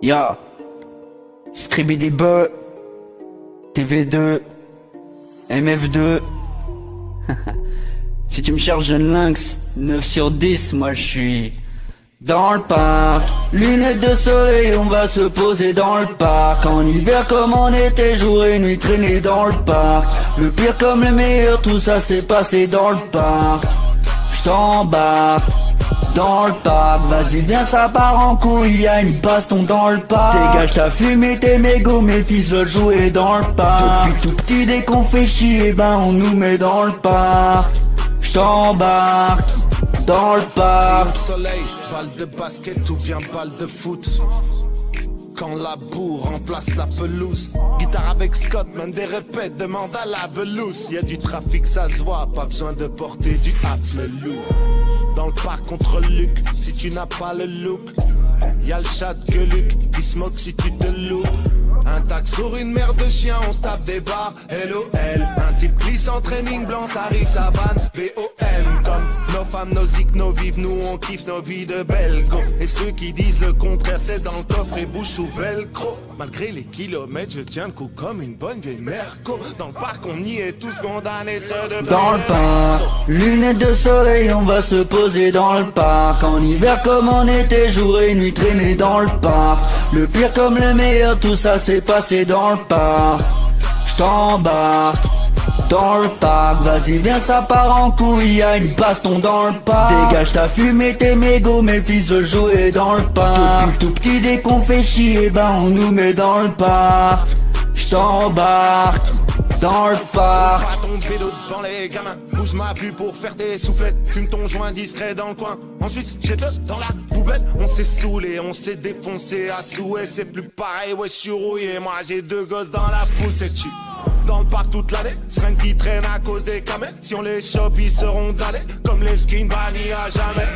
Ya, Scribby des bœufs, TV2, MF2. Si tu me cherches jeune lynx, 9 sur 10, moi je suis dans le parc. Lunettes de soleil, on va se poser dans le parc. En hiver comme en été, jour et nuit traîner dans le parc. Le pire comme le meilleur, tout ça s'est passé dans le parc. J't'embarque dans le parc, vas-y viens ça part en couille, y'a une baston dans le parc. Dégage ta fumée, tes mégots, mes fils veulent jouer dans le parc. Depuis tout petit dès qu'on fait chier, ben on nous met dans le parc. J't'embarque dans le parc. Soleil, balle de basket ou bien balle de foot. Quand la boue remplace la pelouse. Guitare avec Scott, mène des répètes, demande à la belouse. Y'a du trafic, ça se voit, pas besoin de porter du hafle lourd. Dans le parc contre Luc, si tu n'as pas le look. Y'a le chat de Luc qui se moque si tu te loupes. Un tac sur une merde de chien, on se tape des barres, LOL. Un type glisse en training blanc, Harry Savane, BOM. Comme nos femmes, nos zik, nos vives, nous on kiffe nos vies de belgo. Et ceux qui disent le contraire, c'est dans le coffre et bouche sous velcro. Malgré les kilomètres, je tiens le coup comme une bonne vieille merco. Dans le parc, on y est tous condamnés, ceux de dans le parc, lunettes de soleil, on va se poser dans le parc. En hiver comme en été, jour et nuit traîner dans le parc. Le pire comme le meilleur, tout ça s'est passé dans le parc. J't'embarque dans le parc, vas-y viens ça part en couille, y'a une baston dans le parc. Dégage ta fumée, tes mégots, mes fils veulent jouer dans le parc. Depuis tout petit dès qu'on fait chier, ben on nous met dans le parc. J't'embarque dans le parc. Ton vélo devant les gamins, bouge ma vue pour faire des soufflettes. Fume ton joint discret dans le coin, ensuite jette-le dans la poubelle. On s'est saoulé, on s'est défoncé à souhait. C'est plus pareil, ouais je suis rouillé. Moi j'ai 2 gosses dans la poussette. Tu dans le parc toute l'année, seringues qui traînent à cause des camels. Si on les chope ils seront damnés, comme les skins bannis à jamais.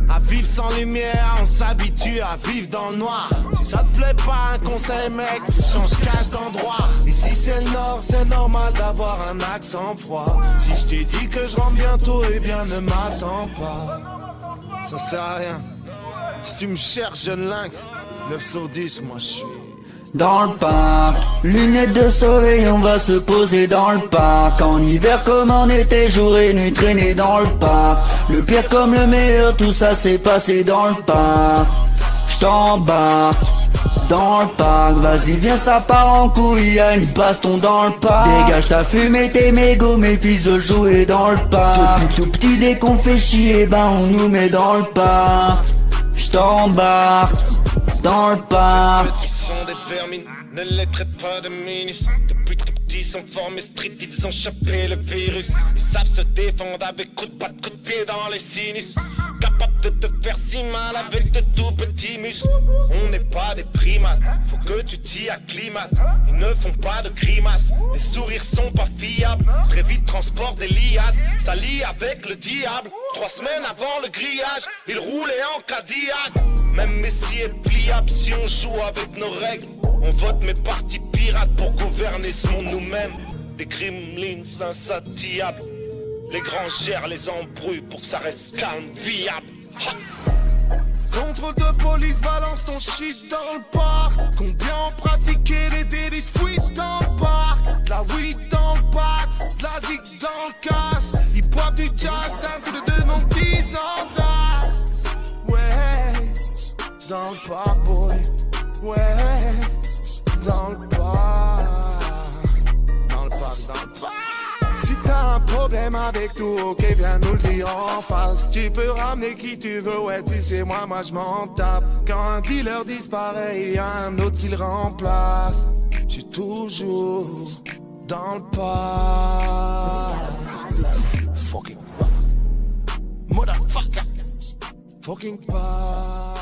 À vivre sans lumière, on s'habitue à vivre dans le noir. Si ça te plaît pas, un conseil mec, change cache d'endroit. Ici c'est le nord, c'est normal d'avoir un accent froid. Si je t'ai dit que je rentre bientôt, eh bien ne m'attends pas. Ça sert à rien. Si tu me cherches jeune lynx, 9 sur 10, moi je suis dans le parc, lunettes de soleil, on va se poser dans le parc. En hiver comme en été, jour et nuit traîner dans le parc. Le pire comme le meilleur, tout ça s'est passé dans le parc. J't'embarque dans le parc, vas-y viens ça part en couille, y'a une baston dans le parc. Dégage ta fumée, tes mégots, mes fils veulent jouer dans le parc. Depuis tout petit dès qu'on fait chier, ben on nous met dans le parc. J't'embarque dans le parc. sont des vermines, ne les traite pas de ministres. Depuis très petits sont formés street, ils ont chopé le virus. Ils savent se défendre avec coups de patte, coups de pied dans les sinus. Capable de te faire si mal avec de tout petits muscles. On n'est pas des primates, faut que tu t'y acclimates. Ils ne font pas de grimaces, les sourires sont pas fiables. Très vite transport des liasses, s'allie avec le diable. 3 semaines avant le grillage, il roulait en Cadillac. Même Messi est pliable si on joue avec nos règles. On vote mes partis pirates pour gouverner ce monde nous-mêmes. Des gremlins insatiables. Les grands gèrent les embrouilles pour que ça reste calme, viable. Ha! Contrôle de police, balance ton shit dans le parc. Combien ont pratiqué les délits de fuite dans le parc? De la weed dans le parc, de la zig dans le casse. Ils boivent du jack d'un coup de 2 non 10 ans d'âge. Ouais, dans le parc, boy. Ouais, dans le parc. Dans le parc, dans le parc. Si t'as un problème avec nous, ok, viens nous le dire en face. Tu peux ramener qui tu veux, ouais, si c'est moi, moi je m'en tape. Quand un dealer disparaît, il y a un autre qui le remplace. J'suis toujours dans le parc. Fucking parc. Motherfucker. Fucking parc.